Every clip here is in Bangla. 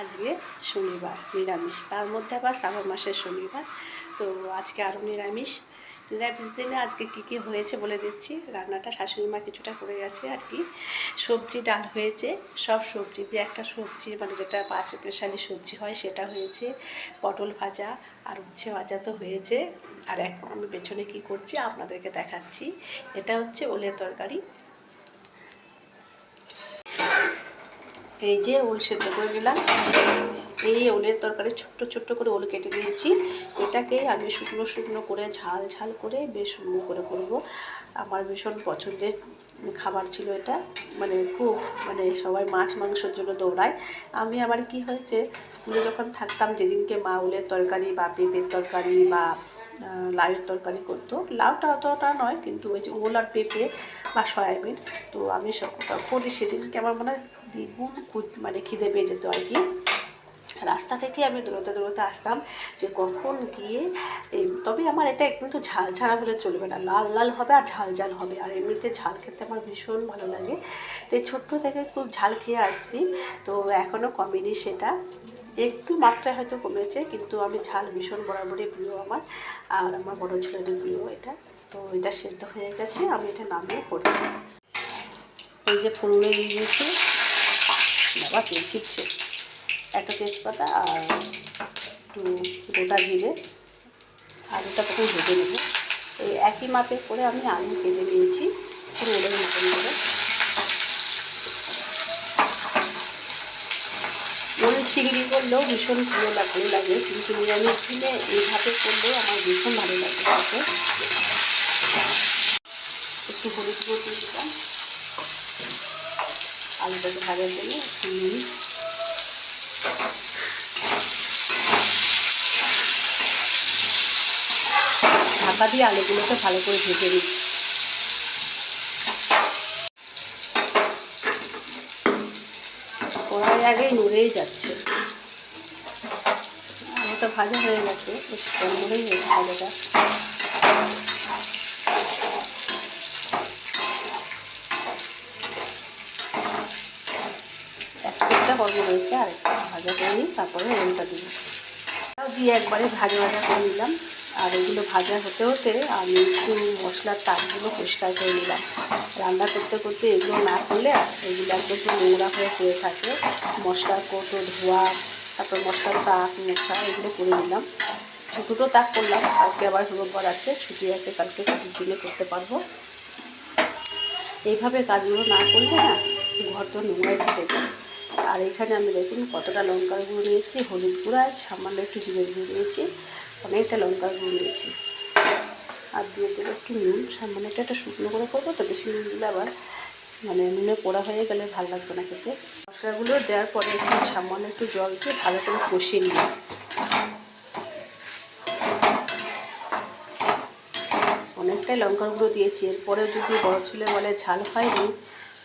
আজকে শনিবার, নিরামিষ, তার মধ্যে আবার শ্রাবণ মাসের শনিবার। তো আজকে আরও নিরামিষ দিনে আজকে কী হয়েছে বলে দিচ্ছি। রান্নাটা শাশুড়ি মা কিছুটা করে গেছে আর কি। সবজি ডাল হয়েছে, সব সবজি দিয়ে একটা সবজি মানে যেটা পাঁচ স্পেশালি সবজি হয় সেটা হয়েছে, পটল ভাজা আর উচ্ছে ভাজা তো হয়েছে। আর এখন আমি পেছনে কী করছি আপনাদেরকে দেখাচ্ছি। এটা হচ্ছে ওলের তরকারি। এই যে ওল সেদ্ধ করে নিলাম। এই ওলের তরকারি ছোট্ট ছোট্ট করে ওল কেটে নিয়েছি। এটাকে আমি শুকনো শুকনো করে ঝাল ঝাল করে বেশ সুন্দর করে করব। আমার ভীষণ পছন্দের খাবার ছিল এটা, মানে খুব মানে সবাই মাছ মাংসের জন্য দৌড়ায়। আমি আবার কি হয়েছে, স্কুলে যখন থাকতাম যেদিনকে মা ওলের তরকারি বা পেঁপের তরকারি বা লাউয়ের তরকারি করতো, লাউটা অতটা নয় কিন্তু ওই যে ওল আর পেঁপে বা সয়াবিন, তো আমি করি সেদিনকে আমার মনে হয় দ্বিগুণ মানে খিদে পেয়ে যেত আর কি। রাস্তা থেকে আমি দৌড়তে দৌড়তে আসতাম যে কখন গিয়ে তবে আমার এটা একটু ঝাল ছাড়া হলে চলবে না, লাল লাল হবে আর ঝাল ঝাল হবে। আর এমনিতে ঝাল খেতে আমার ভীষণ ভালো লাগে, তো ছোট্ট থেকে খুব ঝাল খেয়ে আসছি, তো এখনও কমেনি সেটা, একটু মাত্রায় হয়তো কমেছে, কিন্তু আমি ঝাল ভীষণ বরাবরই প্রিয় আমার, আর আমার বড় ছেলেদের প্রিয় এটা। তো এটা সেদ্ধ হয়ে গেছে, আমি এটা নামিয়ে করছি। এই যে ফোড়নে দিয়ে দিয়েছি, বাবা তেল ছিটছে, একটা তেজপাতা আর একটু গোটা জিরে, আলুটা তখন ভেজে নেব। এই একই মাপে করে আমি আলু কেটে নিয়েছি পুরো ওলের মতন করে। ওল চিংড়ি করলেও ভীষণ ভালো লাগে, কিন্তু নিরামিষ দিনে এইভাবে করলেও আমার ভীষণ ভালো লাগে খেতে। একটু হলুদ গুঁড়ো দিয়ে দিলাম আলুটাকে ভাজার জন্য, ঢাকা দিয়ে আলুগুলোকে ভালো করে ভেজে নিই। কড়াই আগেই নড়েই যাচ্ছে, আলুটা ভাজা হয়ে গেছে, বেশ কড়াই হয়েছে ভাজাটা। একটা গরম রয়েছে, আর একটা ভাজা করে নিই, তারপরে ওলটা দিই, দিয়ে একবারে ভাজা ভাজা করে নিলাম। আর এগুলো ভাজা হতে হতে আমি একটু মশলার তাকগুলো পরিষ্কার করে নিলাম। রান্না করতে করতে এগুলো না করলে এগুলো একদম নোংরা হয়ে পড়ে থাকে। মশলার কৌটো ধোয়া, তারপর মশলার তাক মশা এগুলো করে নিলাম। দুটো তাক করলাম, কালকে আবার রোববার আছে, ছুটি আছে, কালকে ছুটির দিনে করতে পারবো। এইভাবে কাজগুলো না করলে না ঘর তো নোংরাই থেকে যায়। আর এখানে আমি দেখুন কতটা লঙ্কার গুঁড়ো নিয়েছি, হলুদ গুঁড়ো আর সামান্য একটু জিরের গুঁড়ো নিয়েছি, অনেকটা লঙ্কার গুঁড়ো নিয়েছি। আর দিয়ে দেবো একটু নুন, সামান্য একটা শুকনো করে করবো তো, বেশি নুন দিলে আবার মানে নুনে পোড়া হয়ে গেলে ভালো লাগবে না খেতে। মশলাগুলো দেওয়ার পরে একটু সামান্য একটু জল দিয়ে ভালো করে কষিয়ে নিই। অনেকটাই লঙ্কার গুঁড়ো দিয়েছি, এরপরে যদি বড় ছেলে বলে ঝাল খাইনি,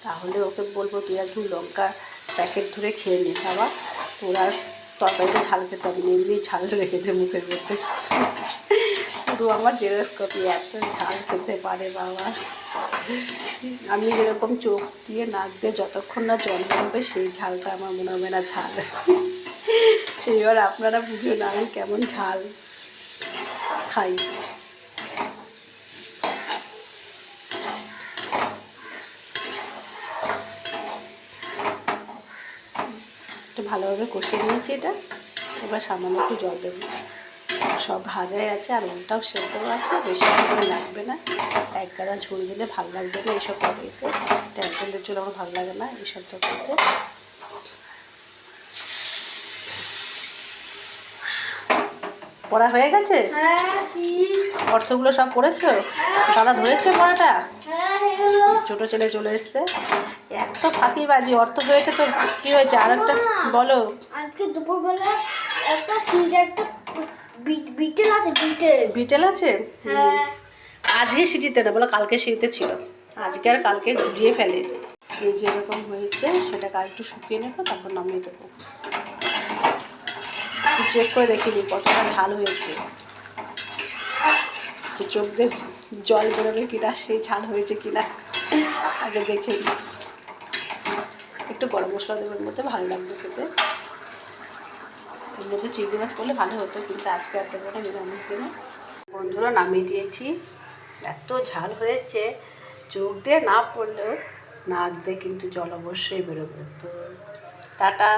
তাহলে ওকে বলবো তুই একদম লঙ্কা প্যাকেট ধরে খেয়ে নে বাবা, তোর আর তরকারিতে ঝাল খেতে হবে না, এমনি ঝাল রেখে দে মুখের মধ্যে। পুরো আমার জেরক্স কপি, এত ঝাল খেতে পারে বাবা। আমি যেরকম চোখ দিয়ে নাক দিয়ে যতক্ষণ না জল বেরোবে সেই ঝালটা আমার মনে হবে না ঝাল। এবার আপনারা বুঝুন আমি কেমন ঝাল খাই। একটু ভালোভাবে কষিয়ে নিয়েছি এটা, এবার সামান্য একটু জল দেবো। সব ভাজাই আছে আর ওলটাও সেদ্ধ আছে, বেশি করে লাগবে না, এক গাদা ঝোল দিলে ভালো লাগবে না এইসব তরকারিতে, ট্যাঙ্কেলের জন্য আমার ভালো লাগে না এইসব তরকারিতে। পড়া হয়ে গেছে, অর্থগুলো সব পড়েছো, দাদা ধরেছে পড়াটা, ছোটো ছেলে চলে এসছে, এত ফাঁকিবাজি। অর্থ হয়েছে তো কি হয়েছে, আর একটা বলো। আজকে দুপুরবেলা একটা বিটেল আছে, বিটেল আছে, আজকে সিটিতে না বলো, কালকে সিটিতে ছিল, আজকে আর কালকে ঘুরিয়ে ফেলে। এই যে এরকম হয়েছে, এটাকে আর একটু শুকিয়ে নেবো, তারপর নামিয়ে দেবো। চেক করে দেখিনি কতটা ঝাল হয়েছে, যে চোখ দিয়ে জল বেরোবে কিনা, সেই ঝাল হয়েছে কিনা আগে দেখে নিই। একটু গরম মশলা দেওয়ার মধ্যে ভালো লাগবে খেতে। মধ্যে চিংড়ি মাছ করলে ভালো হতো, কিন্তু আজকে আর দেবো না, নিরামিষ দিনে। বন্ধুরা নামিয়ে দিয়েছি। এত ঝাল হয়েছে, চোখ দিয়ে না পড়লেও নাক দিয়ে কিন্তু জল অবশ্যই বেরোবে। তো টাটা,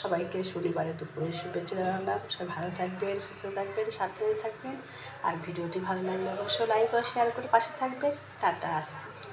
সবাইকে শনিবারে দুপুরে শুভেচ্ছা জানালাম। সবাই ভালো থাকবেন, সুস্থ থাকবেন, সাবধানে থাকবেন। আর ভিডিওটি ভালো লাগলে অবশ্যই লাইক ও শেয়ার করে পাশে থাকবেন। টাটা, আসছি।